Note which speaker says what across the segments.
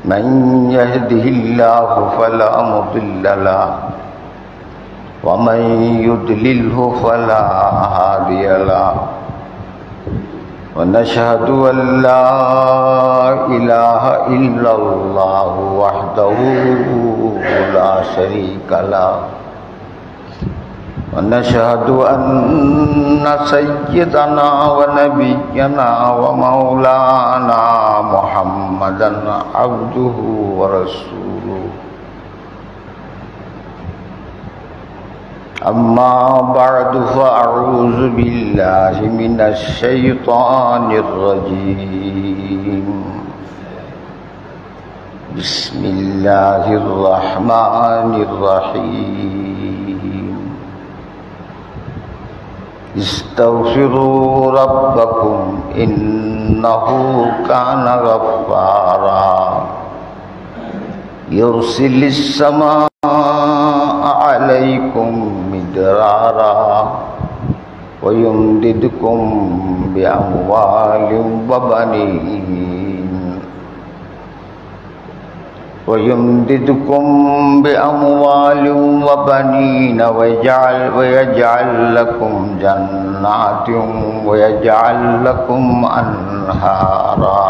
Speaker 1: من يهده الله فلا مضل له ومن يضلله فلا هادي له ونشهد أن لا إله إلا الله وحده لا شريك له ونشهد أن سيدنا ونبينا ومولانا محمدا عبده ورسوله أما بعد فأعوذ بالله من الشيطان الرجيم بسم الله الرحمن الرحيم استغفروا ربكم إنه كان غفارا يرسل السماء عليكم مدرارا ويمددكم بأموال وبنين ويجعل لكم جنات ويجعل لكم أنهارا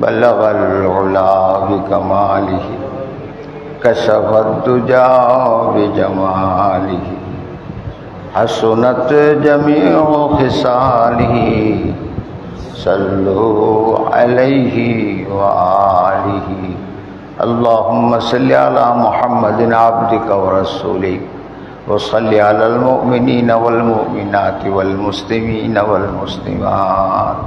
Speaker 1: بلغ العلا بكماله كشف الدجى بجماله حسنت جميع خصاله صلوا عليه وآله اللهم صل على محمد عبدك ورسولك وصل على المؤمنين والمؤمنات والمسلمين والمسلمات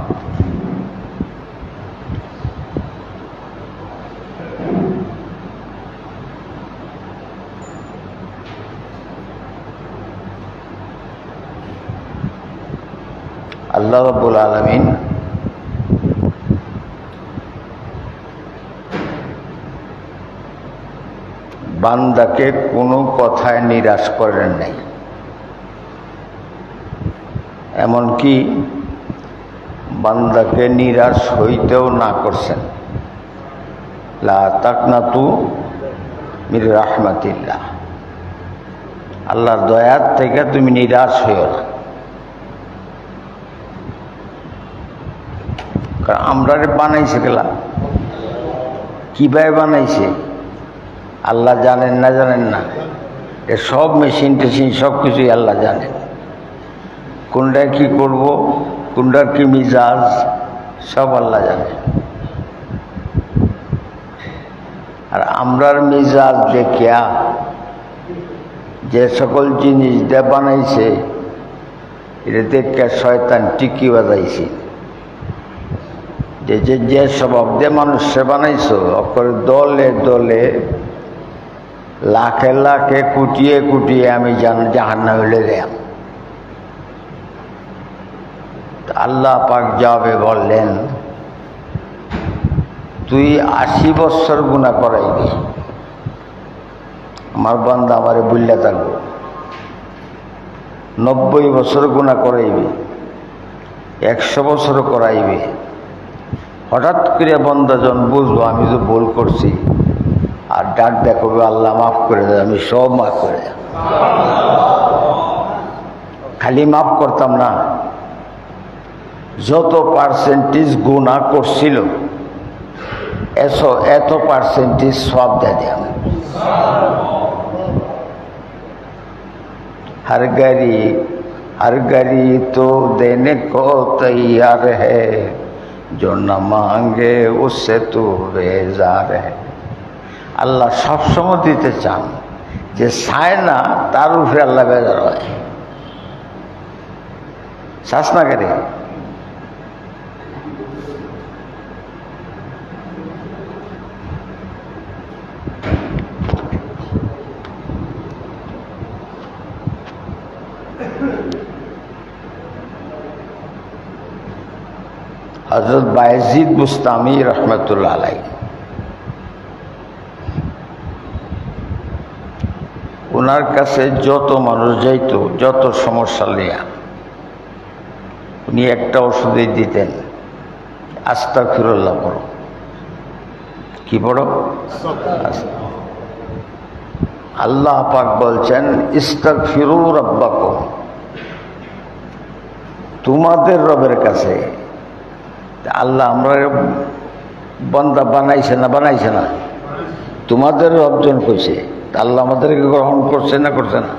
Speaker 1: আল্লাহ রাব্বুল আলামিন বান্দাকে কোনো কথায় নিরাশ করেন নাই, এমনকি বান্দাকে নিরাশ হইতেও না করছেন। লা তাকনাতু মির রাহমাতিল্লাহ, আল্লাহর দয়ার থেকে তুমি নিরাশ হইও না। কারণ আমরা বানাইছে গেলা কিভাবে বানাইছে আল্লাহ জানেন না? জানেন না? এ সব মেশিন টেশিন সব কিছুই আল্লাহ জানেন। কোনটা কি করব, কোনটার কি মিজাজ, সব আল্লাহ জানেন। আর আমরার মিজাজ দেখিয়া যে সকল জিনিস দিয়ে বানাইছে এটা দেখে শয়তান টিকি বাজাইছে যে স্বভাব দিয়ে মানুষে বানাইছো অকরে দলে দলে লাখে লাখে কুটিয়ে কুটিয়ে আমি জাহান্নামে হইলে গেলাম। আল্লাহ পাক যাবে বললেন, তুই 80 বছর গুনাহ করাইবি, আমার বান্দা আমারে বুল্লা থাকবো। 90 বছর গুনাহ করাইবি, 100 বছর করাইবি। হঠাৎ করে বান্দা যখন বুঝবো আমি তো ভুল করছি, আর ডাক দেখো আল্লাহ মাফ করে দেয়, আমি সব মাফ করে দেয়। খালি মাফ করতাম না, যত পার্সেন্টেজ গুনাহ করছিল এত পার্সেন্টেজ সব দিয়ে দিলাম। हर घड़ी तो देने को तैयार है, जो न मांगे उससे तो बेजार है। আল্লাহ সবসময় দিতে চান, যে চায় না তার উপরে আল্লাহ বেজার হয়। চাস না করে হযরত বায়েজিদ বুস্তামি রহমতুল্লাহ আলাইহি ওনার কাছে যত মানুষ যাইত, যত সমস্যা নিয়ে, উনি একটা ওষুধই দিতেন, আস্তাগফিরুল্লাহ করো। কি পড়ো? আল্লাহ পাক বলছেন ইস্তাগফিরু রাব্বাকুম, তোমাদের রবের কাছে। আল্লাহ আমরা বান্দা বানাইছে না? বানাইছে না? তোমাদের রবজন কইছে, আল্লাহ আমাদেরকে গ্রহণ করছে না করছে না?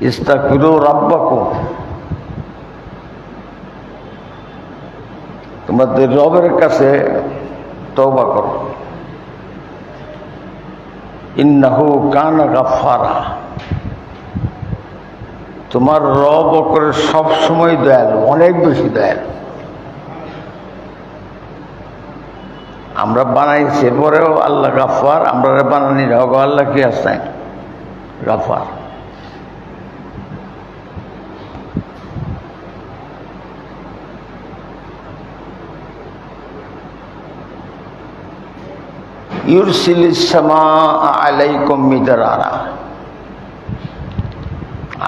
Speaker 1: ইস্তাগফিরু রাব্বাকুম, তোমাদের রবের কাছে তওবা করো। ইন্নাহু কানা গাফফারা, তোমার রব করে সব সময় দয়ালু, অনেক বেশি দয়ালু। আমরা বানাইছে পরেও আল্লাহ গাফফার, আমরা বানানি রাখো আল্লাহ কি আসছে গাফফার। ইউরসিলিস সামাআ আলাইকুম মিদরারা,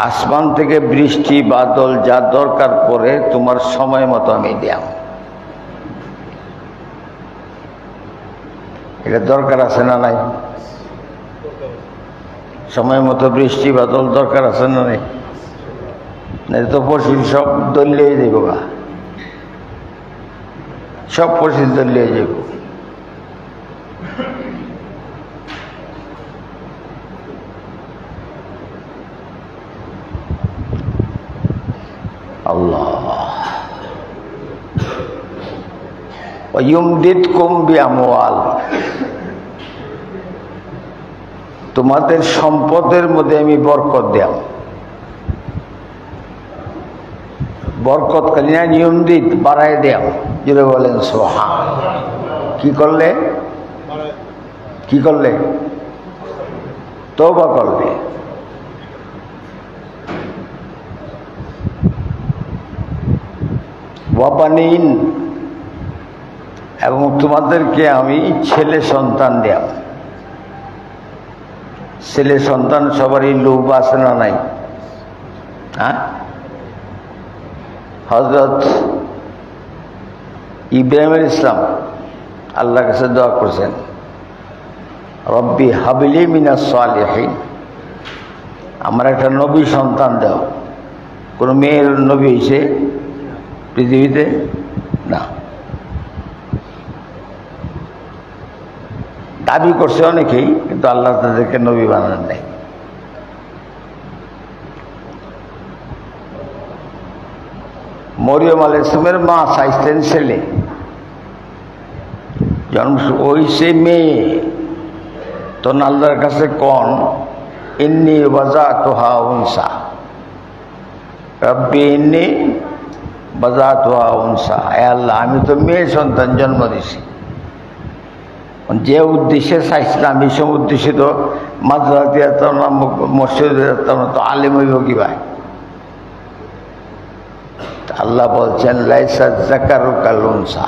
Speaker 1: আসমান থেকে বৃষ্টি বাদল যা দরকার পড়ে তোমার সময় মতো আমি দিলাম। এটা দরকার আছে না নাই? সময় মতো বৃষ্টি বাদল দরকার আছে না নাই? তো পশু সব দলিয়ে যাব, সব পশু দলিয়ে যাব। আল্লাহ ওয়ায়ুমদিদকুম বিআমওয়াল, তোমাদের সম্পদের মধ্যে আমি বরকত দিলাম। বরকত কালি না, ইউমদিদ বাড়ায় দিলাম। যদি বলেন সুবহান। কি করলে? কি করলে? তওবা করলে। ওয়াবানিন, এবং তোমাদেরকে আমি ছেলে সন্তান দিলাম। ছেলে সন্তান সবারই লোভ আছে না নাই? হ্যাঁ, হযরত ইব্রাহিম আলাইহিস সালাম আল্লাহর কাছে দোয়া করছেন, রব্বি হাবলি মিনাস সালিহিন, আমার একটা নবী সন্তান দাও। কোন মেয়ের নবী হয়েছে পৃথিবীতে? না। দাবি করছে অনেকেই, কিন্তু আল্লাহ তাদেরকে নবী বানান নাই। মরিয়ম আলাইহিস সালামের মা চাইতেন ছেলে, জন্ম হইছে মেয়ে, তখন আল্লাহর কাছে কন ইন্নী ওয়াজাতুহা উনসা, রব্বি ইন্নী ওয়াজাতুহা উনসা, হে আল্লাহ আমি তো মেয়ে সন্তান জন্ম দিছি। যে উদ্দেশ্যে চাইছিলাম এই সব উদ্দেশ্যে তো মাদ্রাসা যেতাম না, মসজিদে যেতাম না, তো আলেম হইব কি ভাই? আল্লাহ বলছেন লাইসা যাকারু কাল উনসা,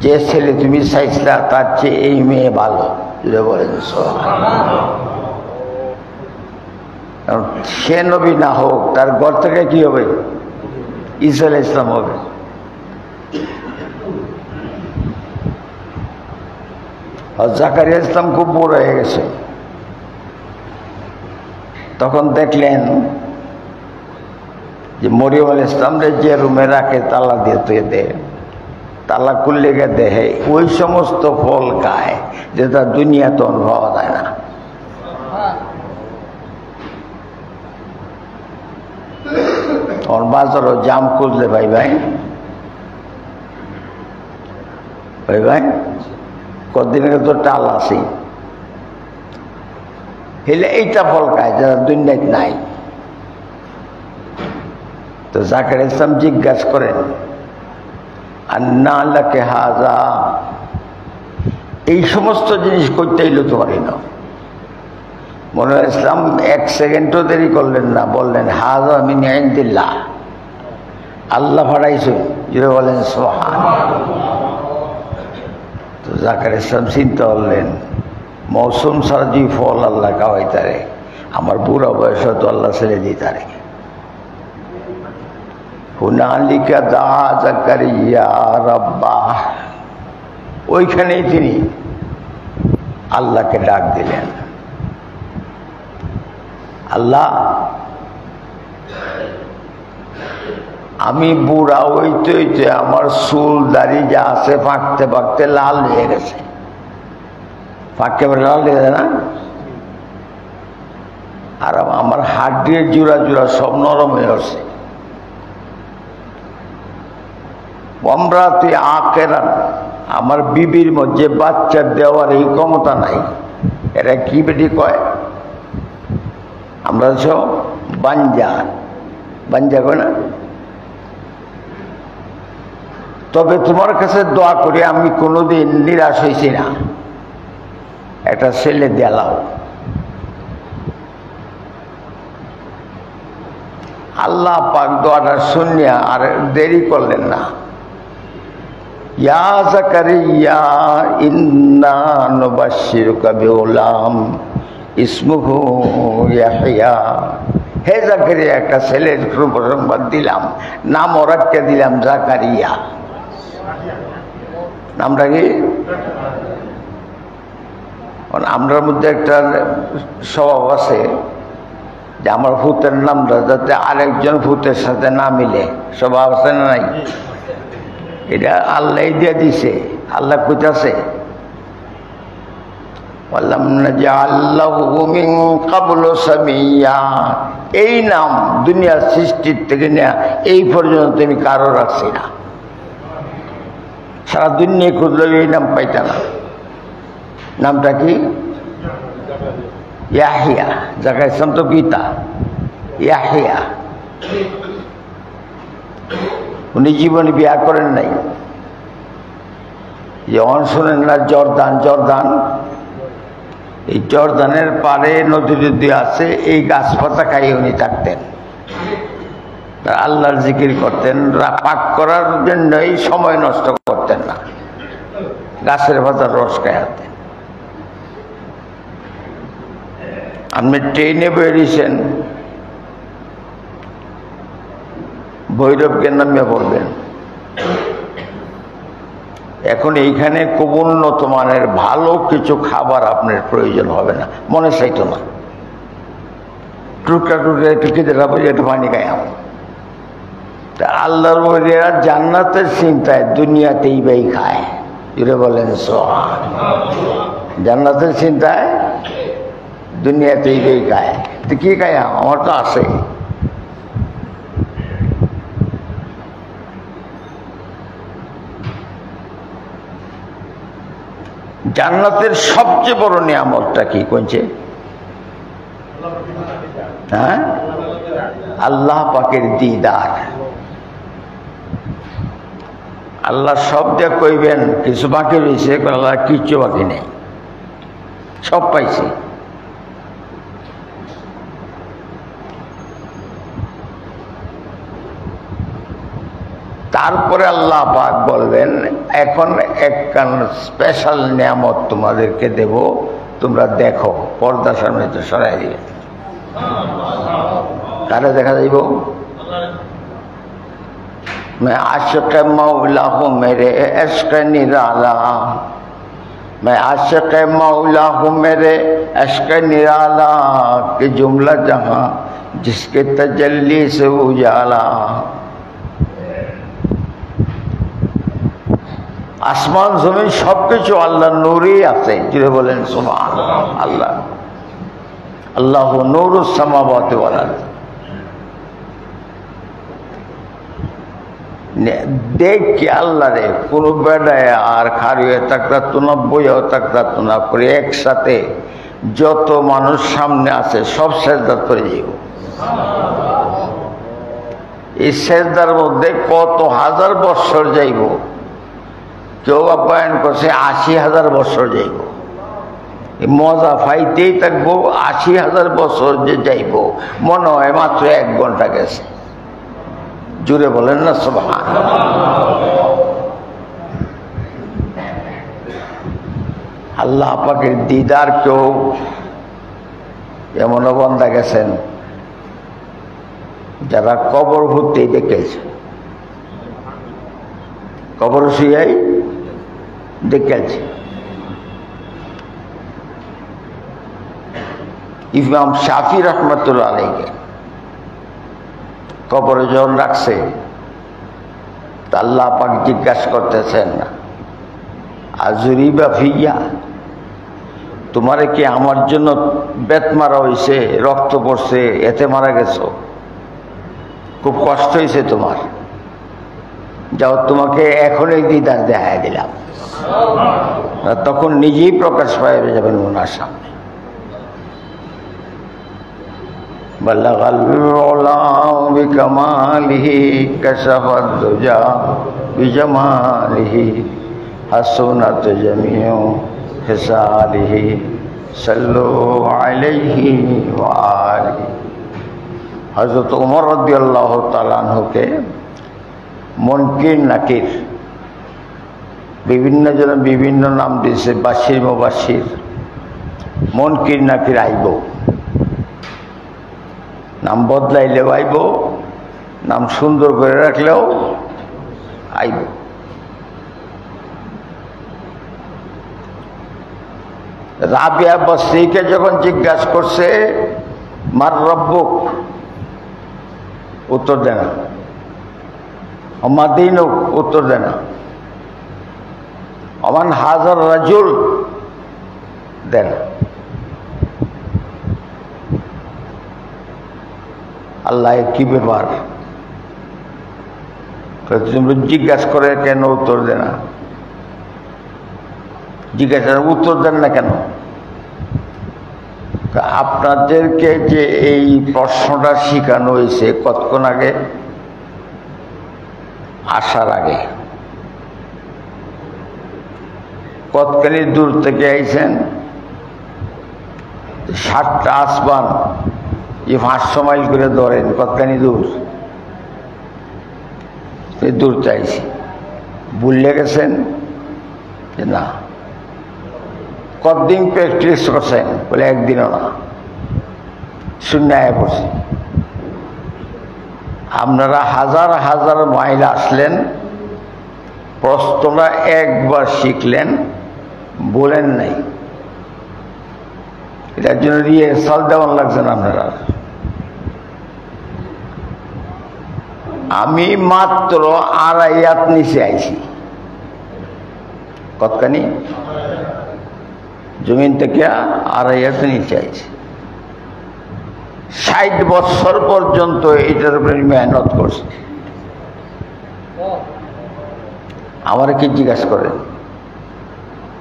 Speaker 1: যে ছেলে তুমি চাইছিলা তার চেয়ে এই মেয়ে ভালো। বলেন সে নবী না হোক, তার ঘর থেকে কি হবে? ঈসা আলাইহিস সালাম হবে। জাকারিয়া ইসলাম খুব বড় হয়ে গেছে, তখন দেখলেন যে মরিয়ম আলাইহিস সালামরে যে রুমে রাখে তালা দিয়ে দেয়, তালা খুললে গিয়ে দেখে ওই সমস্ত ফল খায় যেটা দুনিয়াতে পাওয়া যায় না। ওর বাজারও জাম খুঁজলে ভাই ভাই ভাই ভাই কদিন আগে তো টাল আছে, হেলে এইটা ফল খায় যারা দুনিয়াতে নাই। তো জাকারিয়া ইসলাম জিজ্ঞাসা করেন আন্না লাকা হাযা, এই সমস্ত জিনিস করতে এলো তোমার না? মনে হয় ইসলাম এক সেকেন্ডও দেরি করলেন না, বললেন হাযা মিন ইনদিল্লাহ, আল্লাহ পাঠাইছেন। যেটা বলেন সুবহানাল্লাহ। তো জাকারিয়া ইসলাম চিন্তা করলেন মৌসুম ছাড়া যে ফল আল্লাহ খাওয়াইতারে, আমার বুড়া বয়স তো আল্লাহ ছেড়ে দিতারে। হুনালিকা দা জাকারিয়া রাব্বাহ, ওইখানেই তিনি আল্লাহকে ডাক দিলেন, আল্লাহ আমি বুড়া হইতে হইতে আমার চুল দাড়ি যা আছে পাকতে পাকতে লাল হয়ে গেছে। পাকতে লাল হয়ে যায় না? আর আমার হাড্ডির জোড়া জোড়া সব নরম হয়ে গেছে। অমরাতে আকেরান, আমার বিবির মধ্যে বাচ্চা দেওয়ার এই ক্ষমতা নাই। এরা কি বেটি কয়? আমরা সব বাঞ্জা বাঞ্জা কয় না? তবে তোমার কাছে দোয়া করি, আমি কোনোদিন নিরাশ হয়েছি না, একটা ছেলে দেলাও। আল্লাহ পাক দোয়াটা শুনিয়া আর দেরি করলেন না। ইয়া যাকারিয়া ইন্না নুবাশশিরুকা বিগুলাম ইসমুহু ইয়াহইয়া। হে যাকারিয়া, একটা ছেলের সুসংবাদ দিলাম, নাম ওরাকে দিলাম যাকারিয়া। নামটা কি? আমরার মধ্যে একটা স্বভাব আছে যে আমার ভূতের নামটা যাতে আরেকজন ভূতের সাথে না মিলে, স্বভাব আছে না নাই? এটা আল্লাহ দিয়ে দিছে। আল্লাহ কইতাছে এই নাম দুনিয়ার সৃষ্টির থেকে নেয়া এই পর্যন্ত আমি কারো রাখছি না। সারা দুনিয়া খুঁজলে এই নাম পাইতা না। নামটা কি? ইয়াহিয়া। যাকাইছেন তো গীতা, ইয়াহিয়া। উনি জীবনে বিয়া করেন নাই। যেমন শোনেন না জর্দান, জর্দান, এই জর্দানের পাড়ে নদী নদী আছে, এই গাছপাতা খাইয়ে উনি থাকতেন, আল্লাহর জিকির করতেন, পাক করার জন্যই সময় নষ্ট করতেন না, গাছের পাতার রস খাইতেন। আপনি ট্রেনে বেরিয়েছেন, ভৈরবকে নামিয়ে পড়বেন। এখন এইখানে খুব উন্নত মানের ভালো কিছু খাবার আপনার প্রয়োজন হবে না, মনে চাইতো না। টুকরা টুকরা একটু খেতে যাবো, একটু পানি খাই। আল্লাহর ওলিরা জান্নাতের চিন্তায় দুনিয়াতেই বাই খায়। জুড়ে বলেন সুবহান। জান্নাতের চিন্তায় দুনিয়াতেই বাই খায়। তো কি খায়? আমার তো আছে। জান্নাতের সবচেয়ে বড় নিয়ামতটা কি কইছে? হ্যাঁ, আল্লাহ পাকের দিদার। আল্লাহ সব দিয়ে কইবেন কিছু বাকি রয়েছে, আল্লাহ কিচ্ছু বাকি নেই, সব পাইছে। তারপরে আল্লাহ পাক বলবেন, এখন একখান স্পেশাল নিয়ামত তোমাদেরকে দেব, তোমরা দেখো। পর্দার সামনে তো সরাই দিবে। কারে দেখা যাইব? मैं आशिक़ मौला हूँ मेरे इश्क़ निराला, मैं आशिक़ मौला हूँ मेरे इश्क़ निराला, कि जुमला जहाँ जिसके तजल्ली से उजाला। আসমান জমিন সবকিছু আল্লাহ নূরেই আছে। জুড়ে বলেন সুবহানাল্লাহ। আল্লাহ আল্লাহু নূরুস সামাওয়াতি ওয়াল আরদ। দেখ কি আল্লাহ রে, কোন বেড়ায় আর খারিয়ে থাকতো না, বইয়াও থাকতো না, করে একসাথে যত মানুষ সামনে আছে সব সেজদা করে যাইব। এই সেজদার মধ্যে কত হাজার বৎসর যাইব। কেউ আপ্যায়ন করছে ৮০,০০০ বছর যাইব। মজা ফাইতেই থাকবো। ৮০,০০০ বছর যে যাইব, মনে হয় মাত্র ১ ঘন্টা গেছে। জুড়ে বলেন না সুবহানাল্লাহ। আল্লাহ পাকের দিদার কেউ এমনও বান্দা গেছেন যারা কবর ভর্তি দেখেছে, কবর শুয়াই দেখেছি। ইমাম শাফি রহমতুল্লাহ আলাইহি কবরে যখন রাখছে, আল্লাহ পাক জিজ্ঞাসা করতেছেন, আজুরিবা ফিয়া, তোমারে কি আমার জন্য বেত মারা হয়েছে, রক্ত পড়ছে, এতে মারা গেছো, খুব কষ্ট হয়েছে তোমার, যাও তোমাকে এখনই দিদার দেখায় দিলাম। তখন নিজেই প্রকাশ পায় যাবেন ওনার সামনে। বল্লাগাল উলা বিকামালিহি কাশাফাদ দুজা বিজামালিহি হাসুনাত জামিউ হিসালিহি সাল্লু আলাইহি ওয়া আলিহি। হযরত ওমর রাদিয়াল্লাহু তাআলা আনহুকে মুনকির নাকির, বিভিন্ন জন বিভিন্ন নাম দিয়েছে, বাশির মুবাশির। মুনকির নাকির আইব, নাম বদলাইলেও আইব, নাম সুন্দর করে রাখলেও আইব। রাবিয়া বসরিকে যখন জিজ্ঞাসা করছে মার রব্বুক, উত্তর দেয় না। অমাদিনুক, উত্তর দেয় না। অমান হাজার রাজুল, দেন। আল্লাহ কি ব্যাপার, জিজ্ঞাসা করে কেন উত্তর দেয় না? জিজ্ঞাসা উত্তর দেন না কেন? আপনাদেরকে যে এই প্রশ্নটা শিখানো হয়েছে কতক্ষণ আগে? আসার আগে। কতখানি দূর থেকে আইছেন? 7টা আসমান, এই 500 মাইল করে ধরেন, কতখানি দূর? দূর চাইছি। ভুলে গেছেন যে না। কতদিন প্র্যাকটিস করছেন? বলে একদিনও না, শূন্য আয় পড়ছে। আপনারা হাজার হাজার মাইল আসলেন, প্রশ্নটা একবার শিখলেন, বলেন নাই। এটার জন্য রিহার্সাল দেওয়ান লাগছে না আপনারা। আমি মাত্র 2.5 হাত নিচে আইছি। কতখানি? জমিন থেকে 2.5 হাত নিচে আইছি। 60 বছর পর্যন্ত এটার উপরে মেহনত করছি। আমার কি জিজ্ঞাসা করেন?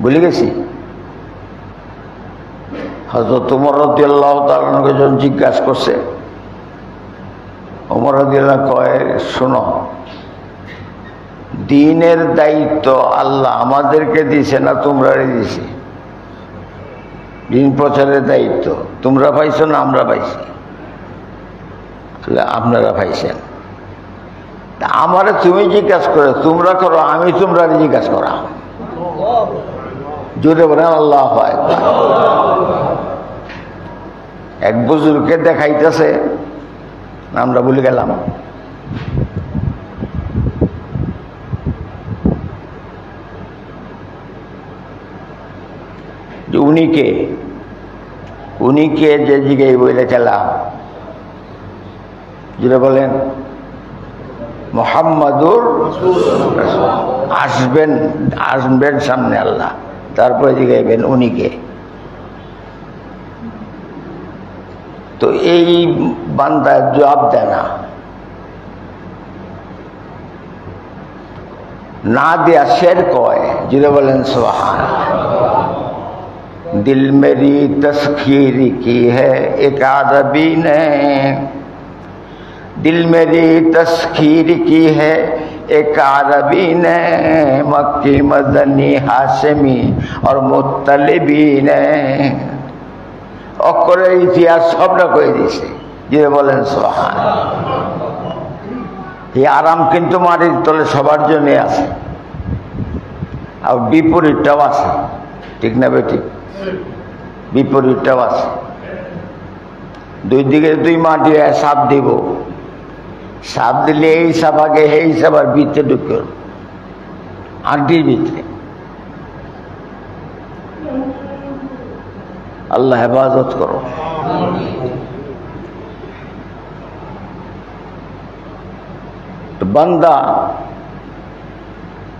Speaker 1: ভুলে গেছি। হযরত ওমর রাদিয়াল্লাহু তাআলা যখন জিজ্ঞাসা করছে, ওমর রাদিয়াল্লাহু কয়, শোনো, দ্বীনের দায়িত্ব আল্লাহ আমাদেরকে দিয়েছে না তোমরাই দিয়েছে? দ্বীন প্রচারের দায়িত্ব তোমরা পাইছো না আমরা পাইছি? আপনারা পাইছেন। আমারে তুমি জিজ্ঞাসা করো, তোমরা করো, আমি তোমরা জিজ্ঞাসা করা। জোরে বলেন আল্লাহু আকবার। এক বুজুর্গকে দেখাইতেছে, আমরা ভুলে গেলাম। উনি কে যে জিজ্ঞাই বলে খেলাম, যেটা বলেন মুহাম্মাদুর আসবেন, আসবেন সামনে আল্লাহ, তারপরে জিজ্ঞাইবেন উনি কে। তো এই বান্দা জবাব দেয় না দেয়া শের কয়, যেটা বলেন সুবহানাল্লাহ। दिल मेरी तस्खीर की है एक अरबी ने, दिल मेरी तस्खीर की है एक अरबी ने, मक्की मदनी हाशमी और मुत्तलिबी ने। অক্ষরের ইতিহাস সবটা কয়ে দিয়েছে, যে বলেন সুবহানাল্লাহ। এই আরাম কিন্তু মাটির তলে সবার জন্য আছে, আর বিপরীতটাও আছে, ঠিক না বেঠিক? বিপরীতটাও আছে। দুই দিকে দুই মাটি সাপ দিব, সাপ দিলে এই সাপ আগে, এই সাপ আর ভিতরে ঢুকে আন্টির ভিতরে। আল্লাহ হেফাজত করো। বান্দা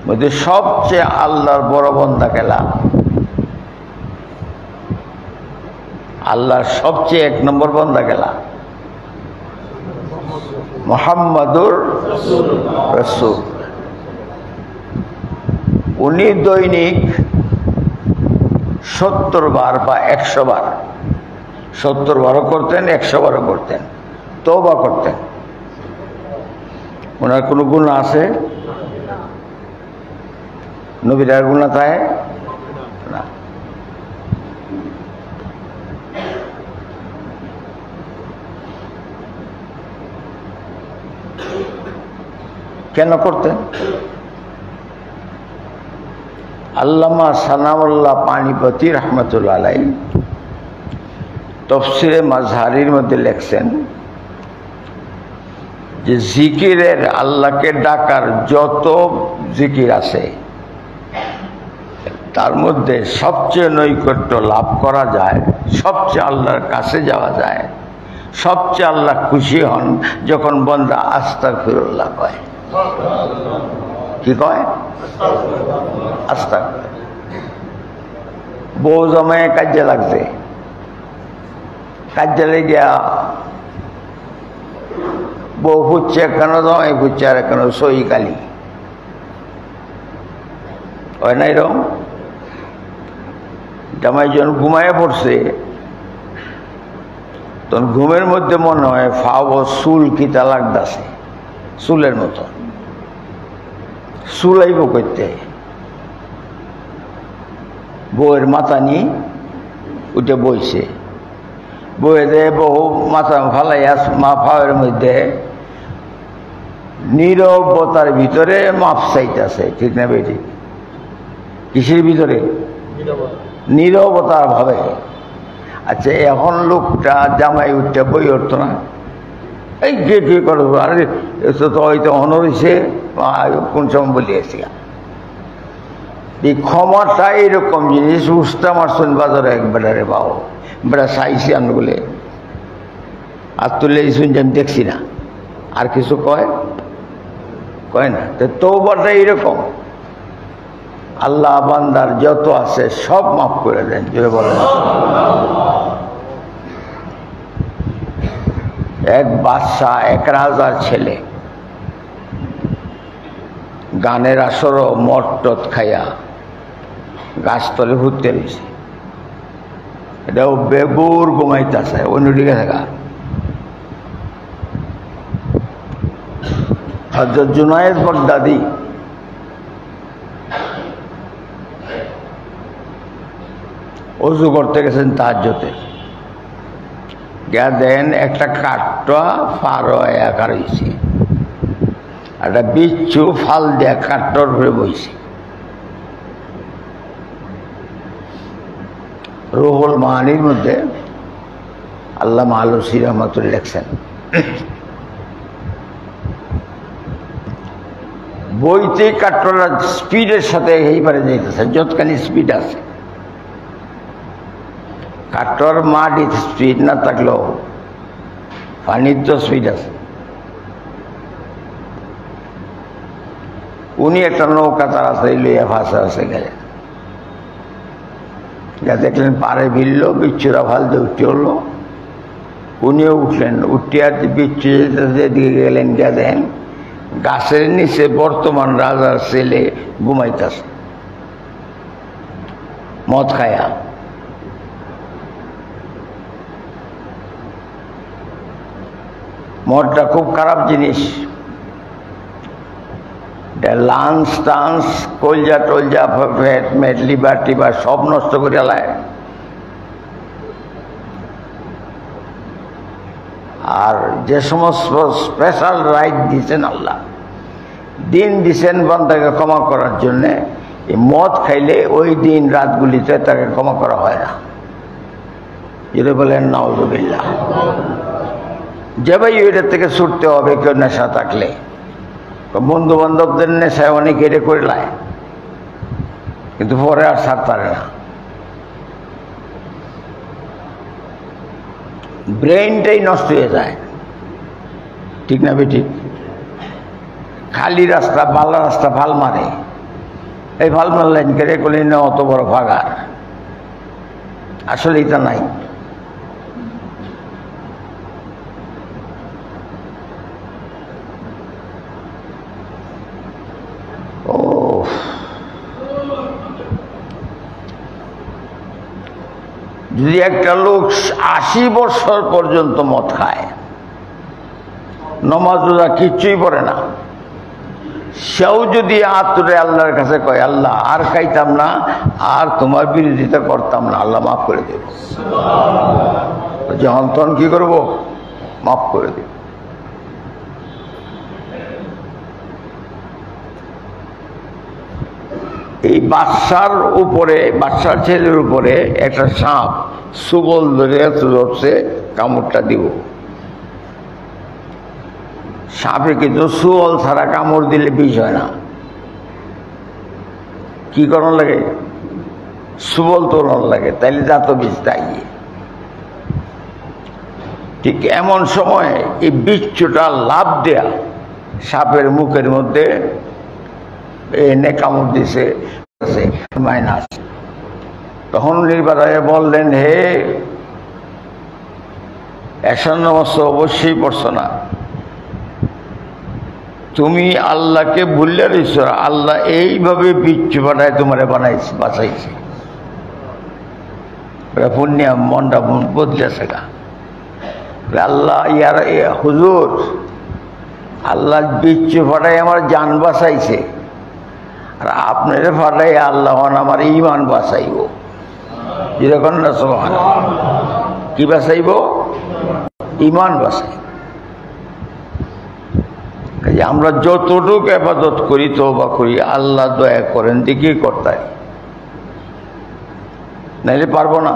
Speaker 1: মধ্যে সবচেয়ে আল্লাহর বড় বান্দা কেলা, আল্লাহর সবচেয়ে 1 নম্বর বান্দা কেলা মুহাম্মাদুর রাসূল। উনি দৈনিক 70 বার বা 100 বার, 70 বারও করতেন, 100 বারও করতেন, তওবা করতেন। ওনার কোনো গুনাহ আছে? নবীর আর গুনাহ থাকে না। কেন করতেন? আল্লামা সানাউল্লাহ পানিপতি রহমতুল্লাহ আলাইহি তফসিরে মাজহারির মধ্যে লেখছেন যে জিকিরের, আল্লাহকে ডাকার যত জিকির আছে তার মধ্যে সবচেয়ে নৈকট্য লাভ করা যায়, সবচেয়ে আল্লাহর কাছে যাওয়া যায়, সবচেয়ে আল্লাহ খুশি হন যখন বান্দা আস্তাগফিরুল্লাহ কয়। কি কয়? আস্তাগফিরুল্লাহ। বউ জমায়ে কাজে লাগছে, কাজে লেগিয়া বউ খুঁজছে, কেন জমাই খুঁজছে, আর কেন সই কালি হয় না এরকম? জামাই যখন ঘুমায় পড়ছে তখন ঘুমের মধ্যে মনে হয় ফাও চুল কিতা লাগতেছে, চুলের মতো চুলাইব করতে। বউয়ের মাথা নিয়ে উঠে বইছে, বইয়ে দেয় বহু মাথা ফালাইয়া মা ফাওয়ের মধ্যে নীরবতার ভিতরে মাপ চাইতেছে। ঠিক না বেটি? কিসের ভিতরে? নীরবতার ভাবে। আচ্ছা, এখন লোকটা জামাই উঠতে বই উঠতো না, এই কে করো, আরে তো হয়তো অনর হয়েছে, কোন সময় বলিয়েছি। এই ক্ষমাটা এরকম জিনিস, উস্তা মারছেন বাজারে এক বেড়ারে বাবু, বেড়া চাইছি আমি বলে আর তুলে শুনছি, আমি দেখছি না। আর কিছু কয় না। তো তওবাটা এরকম, আল্লাহ বান্দার যত আছে সব মাফ করে দেন। জোরে বলেন। এক বাদশা, 1 রাজার ছেলে গানের আসরও মটট খাইয়া গাছতলে ঘুরতে রয়েছে। এটাও বেগুর ঘুমাইতেছে, অন্যদিকে থাকা। হযরত জুনায়েদ বাগদাদি ওযু করতে গেছেন তাহাজ্জুদে, গিয়া দেন একটা কাঠটা পার আকার হয়েছে, একটা বিচ্ছু ফাল দেয়া কাঠটার উপরে বইছে। রুহুল মানির মধ্যে আল্লামা আলুসি রহমাতুল্লাহ লেখছেন, বইতে কাঠটা স্পিডের সাথে এইবারে যাইতেছে, যতখানি স্পিড আছে। কাঠর মাটির স্পিড না থাকলেও পানির তো স্পিড আছে। উনি একটা নৌকা তাড়াতাড়ি লইয়া ভাষা আছে গেলেন, যা দেখলেন পারে ভিড়ল, বিচ্ছুরা ফালতে উঠতে হলো। উনিও উঠলেন, উঠিয়া বিচ্ছু যেদিকে গেলেন, গিয়া দেন গাছের নিচে বর্তমান রাজার ছেলে ঘুমাইতেছে মদ খায়া। মদটা খুব খারাপ জিনিস, লাঞ্চ টান্স কলজা টলজা ফ্যাট মেট লিভার টিভার সব নষ্ট করে লায়। আর যে সমস্ত স্পেশাল রাইট দিয়েছেন আল্লাহ, দিন দিয়েছেন বান্দাকে ক্ষমা করার জন্যে, এই মদ খাইলে ওই দিন রাতগুলিতে তাকে ক্ষমা করা হয় না। যদি বলেন নাউযুবিল্লাহ। যে ভাই ওইটার থেকে ছুটতে হবে, কেউ নেশা থাকলে, বন্ধু বান্ধবদের নেশায় অনেক এটা করে লায়, কিন্তু পরে আর ছাড় পারে না। ব্রেনটাই নষ্ট হয়ে যায়, ঠিক না বেঠিক? খালি রাস্তা বালা রাস্তা ফাল মারে, এই ফাল মারলেন কেড়ে করলেন না অত বড় ভাগার, আসলে এটা নাই। যদি একটা লোক 80 বছর পর্যন্ত মদ খায়, নমাজ রোজা কিচ্ছুই পড়ে না, সেও যদি আতুরে আল্লাহর কাছে কয় আল্লাহ আর খাইতাম না, আর তোমার বিরোধিতা করতাম না, আল্লাহ মাফ করে দেব। যখন তখন কি করব? মাফ করে দেব। এই বাচ্চার উপরে, বাচ্চার ছেলের উপরে একটা সাপ সুবল ধরে ধরছে, কামড়টা দিব। সাপে কিন্তু সুবল ছাড়া কামড় দিলে বিষ হয় না, কি করার লাগে? সুবল তোলার লাগে, তাইলে যা তো বিষ তাই। ঠিক এমন সময় এই বিচ্ছুটা লাভ দেয়া সাপের মুখের মধ্যে এনে কামড় দিছে, মাইনাস। তখন নির্বাচনে বললেন, হে এসার নামাজ অবশ্যই পড়ছো না, তুমি আল্লাহকে ভুললে রইছ, আল্লাহ এইভাবে বিচ্ছু পাঠায় তোমারে বানাইছে, বাঁচাইছে। পুণ্যা মনটা বদলেছে গা। আল্লাহ ইয়ার হুজুর, আল্লাহ বিচ্ছু পাঠায় আমার জান বাঁচাইছে, আর আপনারে ফাটাই আল্লাহ আমার ইমান বাঁচাইব। যেরকম না সুবহানাল্লাহ, কি বাঁচাইব? ইমান বাঁচাই। আমরা যতটুকু ইবাদত করি, তওবা করি, আল্লাহ দয়া করেন দেখি করতে, নাইলে পারবো না।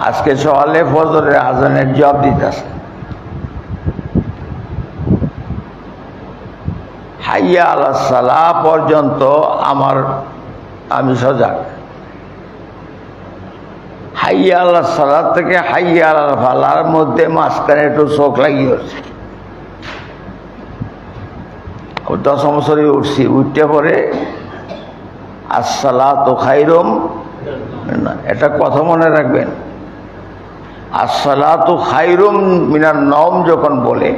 Speaker 1: আজকে সকালে ফজরের আজানের জবাব দিতেছে, হাইয়া আলাস সালাহ পর্যন্ত আমি সজাগ। হাইয়া আলাস সালাহ থেকে হাইয়া আলাল ফালার মধ্যে মাঝখানে একটু চোখ লাগিয়ে উঠছে। 10 বছরে উঠছি, উঠতে পরে আসসালাতু খায়রুম, এটা কথা মনে রাখবেন। আসসালাতু খায়রুম মিনান নওম যখন বলে,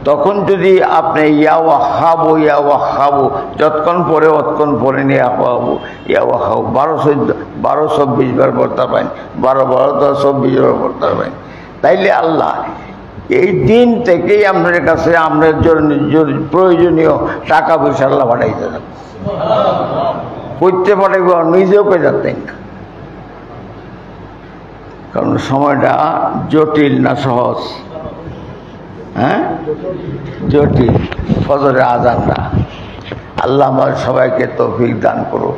Speaker 1: তখন যদি আপনি ইয়াওয়া খাবো যতক্ষণ পরে অতক্ষণ পরে নিয়ে খাবো, ইয়াওয়া খাবো 12-24 বার পড়তে পারেন, 12-12-24 বার পড়তে পারেন, তাইলে আল্লাহ এই দিন থেকেই আপনার কাছে আপনার জন্য প্রয়োজনীয় টাকা পয়সা আল্লাহ পাঠাইতে যাবে। করতে পাঠাইব, নিজেও পেয়ে যাতেন না, কারণ সময়টা জটিল না সহজ? হ্যাঁ, জটিল। ফজরের আযানটা আল্লাহ আমার সবাইকে তৌফিক দান করো,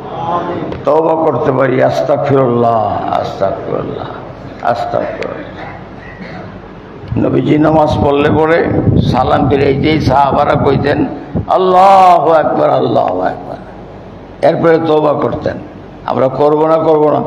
Speaker 1: তওবা করতে পারি। আস্তাগফিরুল্লাহ, আস্তাগফিরুল্লাহ, আস্তাগফিরুল্লাহ। নবীজি নামাজ পড়লে পরে সালাম ফিরে যেই সাহাবারা কইতেন আল্লাহু আকবার, আল্লাহু আকবার, এরপরে তওবা করতেন। আমরা করবো না?